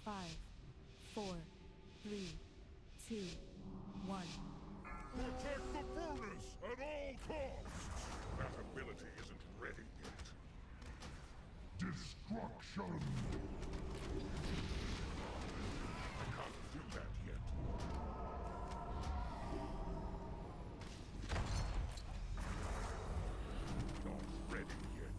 5, 4, 3, 2, 1. Protect the furnace at all costs! That ability isn't ready yet. Destruction! I can't do that yet. Not ready yet.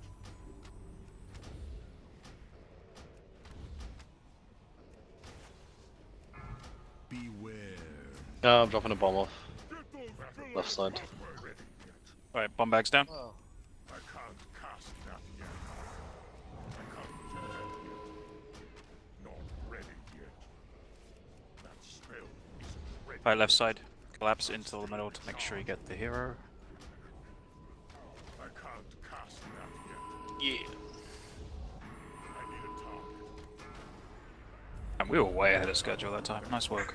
No, I'm dropping a bomb off. Get those Left side. not ready yet. Alright, bomb bags down. Oh. I can't cast that yet. I can't do that yet. Not ready yet. That spell isn't ready. Alright, left side. Collapse into the middle to make sure you get the hero. I can't cast that yet. Yeah. I need a target. And we were way ahead of schedule that time. Nice work.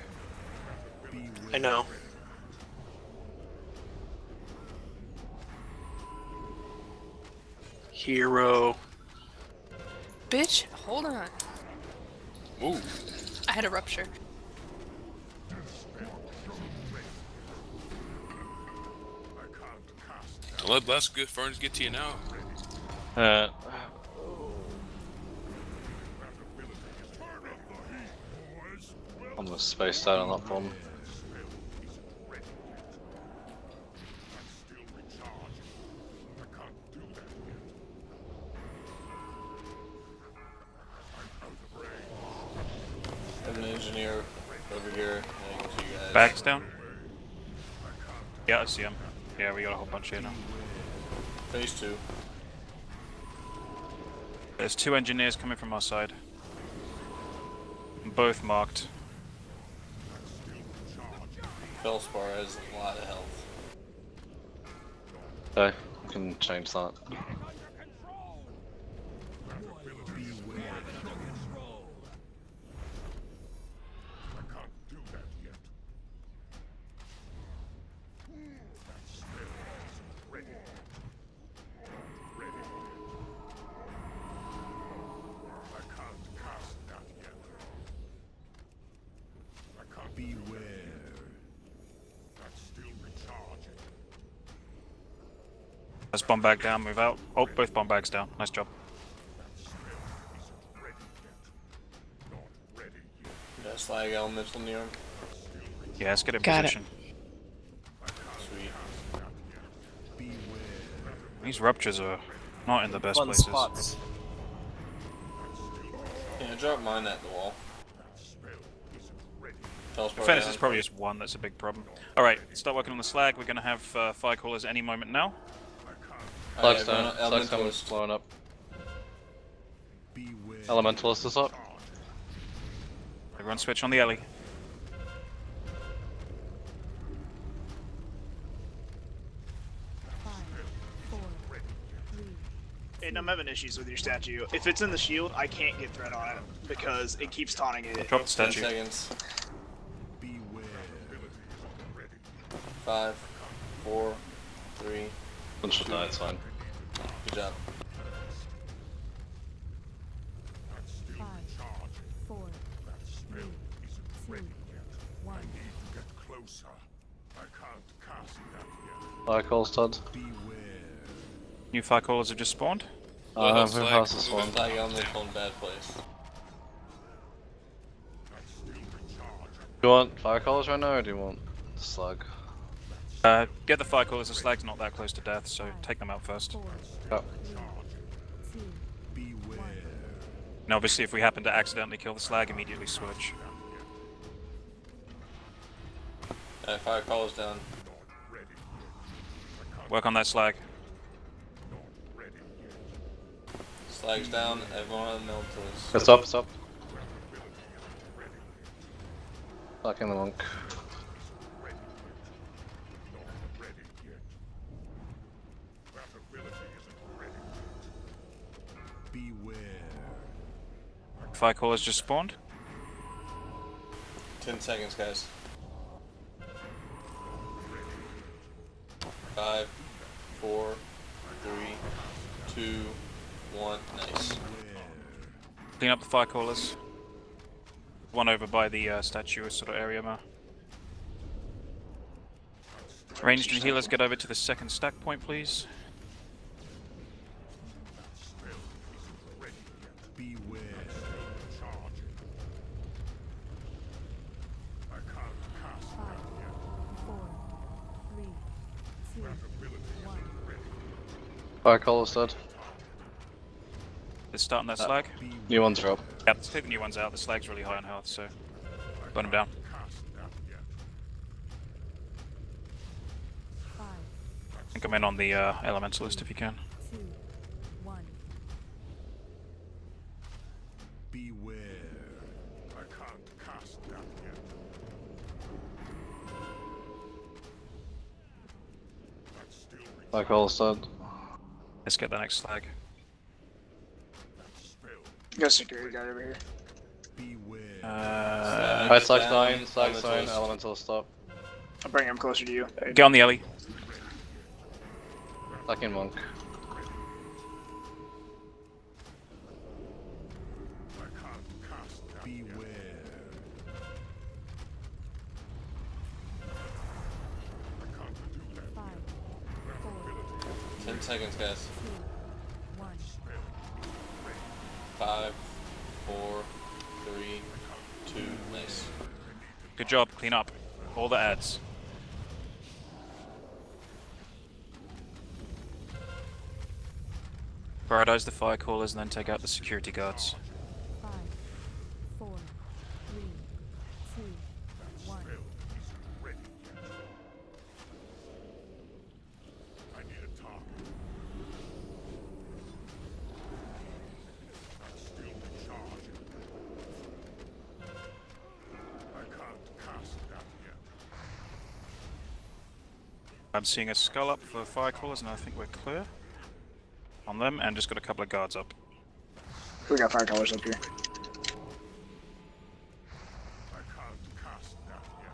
I know. Hero. Bitch, hold on. Ooh. I had a rupture. I can't cast that. Let less good ferns get to you now. Uh, That ability is turn up the heat, boys. Well, I'm just spaced out on that bomb. spell isn't ready yet. I'm still recharging. I can't do that yet. I'm out of range. I have an engineer over here. I can see you guys. Bags down. Yeah, I see him. Yeah, we got a whole bunch here now. Phase 2. There's 2 engineers coming from our side. Both marked. Felspar has a lot of health. Okay, we can change that. I can't do that yet. That spell isn't ready. Not ready. I can't cast that yet. I can't beware. That's still recharging. Let's bomb bag down, move out. Oh, both bomb bags down. Nice job. That spell isn't ready yet. Not ready yet. Got slag elemental near him. Yeah, let's get in Got it. position. Sweet. These ruptures are not in the best Fun places. spots. Yeah, drop mine at the wall. Felspar Defense down. is probably just one that's a big problem. Alright, start working on the slag. We're going to have fire callers any moment now. Flag's Alright, down, flag's coming, elementalist. blowing up. Elementalist is up. Everyone switch on the alley. Five, four, three, And I'm having issues with your statue. If it's in the shield, I can't get threat on it because it keeps taunting it. Drop the 10 statue. seconds. 5, 4, 3. One should die, it's fine. Good job. 5, 4, 3, 2, 1. Get closer. I can't cast that yet. Fire calls, Todd. New fire callers have just spawned. I have flag. who has this one? Slag elemental in bad place. That's still recharging. Do you want fire calls right now, or do you want the slag? Get the fire callers. The slag's not that close to death, so take them out first. 4, Yep. 3, 2, 1. And obviously, if we happen to accidentally kill the slag, immediately switch. Fire call is down. Work on that slag. Slag's down. Everyone on the elementalist. It's up, it's up. Back in the monk. Ready yet. That ability isn't ready. Fire callers just spawned. 10 seconds, guys. 5, 4, 3, 2, 1. Nice. Clean up the fire callers. One over by the statue sort of area, Ma. Ranged and healers, get over to the second stack point, please. Beware. Charging. I can't cast 5, 4, 3, 2, 1. Fire caller's dead. Let's start on that slag. New ones are up. Yeah, let's take the new ones out. The slag's really high on health, so burn them down. cast that yet. 5, I think I'm in on the elementalist if you can. 2, 1. Beware. I can't cast that yet. That's still Fire caller's dead. Let's get the next slag. spell. Got security guard over here. Beware. Alright, slag's down, down, slag's down, elementalist. elemental stop. I'll bring him closer to you. Get on the alley. Attacking monk. I can't cast that yet. Beware. I can't do that. 5, 4, 10 seconds, guys. 2, 1. 5, 4, 3, 2. Nice. Good job, clean up. All the ads. Prioritize the fire callers and then take out the security guards. 5, 4, 3, 2, 1. Ready yet. I need a target. That's still charging. I can't cast that yet. I'm seeing a skull up for fire callers and I think we're clear on them, and just got a couple of guards up. We got fire colors up here. I can't cast that yet.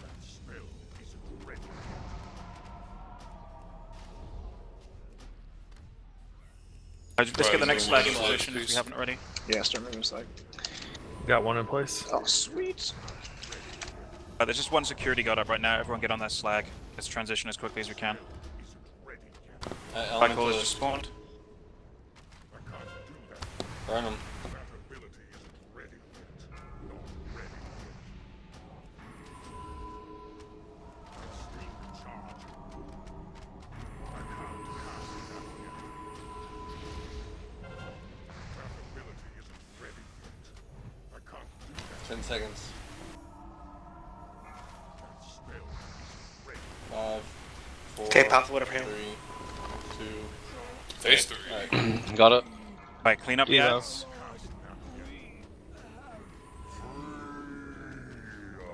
That spell isn't ready. Let's get the next Right, slag in so position if please. we haven't already. Yeah, start moving this leg. Got one in place. Oh, sweet. There's just one security guard up right now. Everyone get on that slag. Let's transition as quickly as we can. Fire callers just Elementalist. spawned. I can't do that. Burn him. That ability isn't ready yet. Not ready yet. That's still charging. I can't cast that yet. That ability isn't ready yet. I can't do that. 10 seconds. That spell isn't ready. 5, 4, Okay, Papa, whatever. 3, 2. Phase 3. Alright. Got it. Alright, clean up the Evo. ads.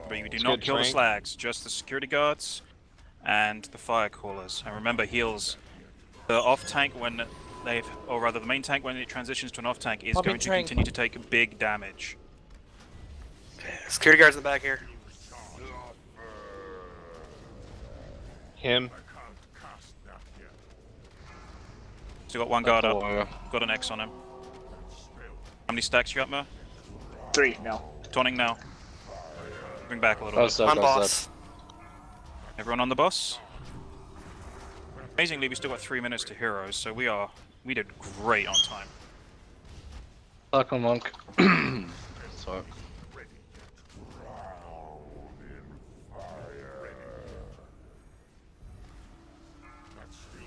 But you do Let's not get kill the Trank. slags, just the security guards and the fire callers. And remember, heals. The off tank when they've, or rather the main tank when it transitions to an off tank is Pop in going to Trank. continue to take big damage. Okay, security guards in the back here. Him. I can't cast that yet. So got one guard That's up, the warrior. got an X on him. How many stacks you got, Mer? 3, no. Taunting now. Bring back a little That's bit. dead, On that's boss. Everyone on the boss? Amazingly, we still got 3 minutes to heroes, so we did great on time. dead. Attack on monk. Sorry.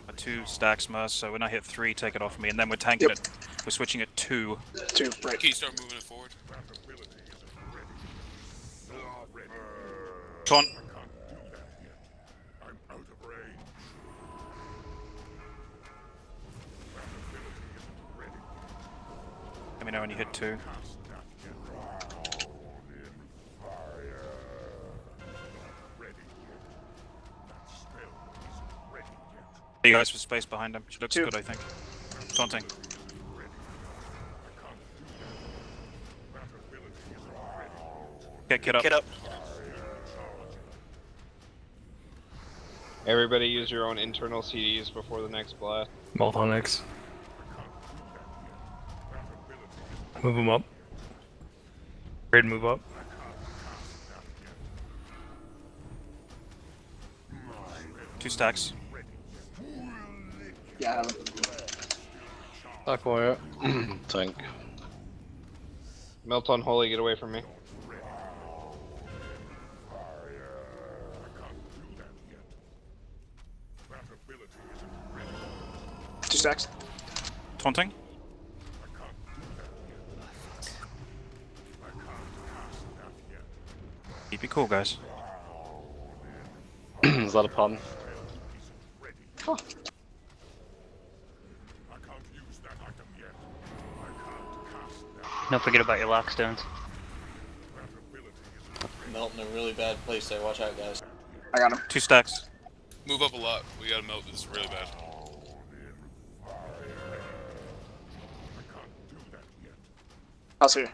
Got 2 stacks, Mer, so when I hit 3, take it off me, and then we're tanking Yep. it. We're switching at 2. 2, right. Can you start moving it forward? That ability isn't ready. Not ready. Taunt. Can't do that yet. I'm out of range. That ability isn't ready. Let me know when you hit 2. Cast that yet. Drown in fire. Not ready yet. That spell isn't ready yet. You guys for space behind him. She looks 2. good, I think. Taunting. I can't do that. That ability isn't ready. Get kid up. Get up. Everybody use your own internal CDs before the next blast. Both on X. That ability isn't Move him up. Raid, move up. Two stacks. Yeah. Dark Warrior. Tank. Melt on Holy, get away from me. Two stacks. Taunting. Keep it cool, guys. Is that a pun? Don't forget about your lockstones. Melt in a really bad place there. Watch out, guys. I got him. Two stacks. Move up a lot. We gotta melt this really bad. House here.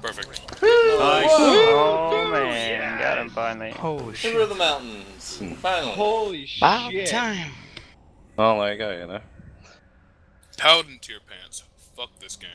Perfect. Nice. Oh man, got him finally. Oh River of the Mountains. Finally. Holy About shit. time. Oh, there you go, you know. Paladin tier pants. Fuck this game.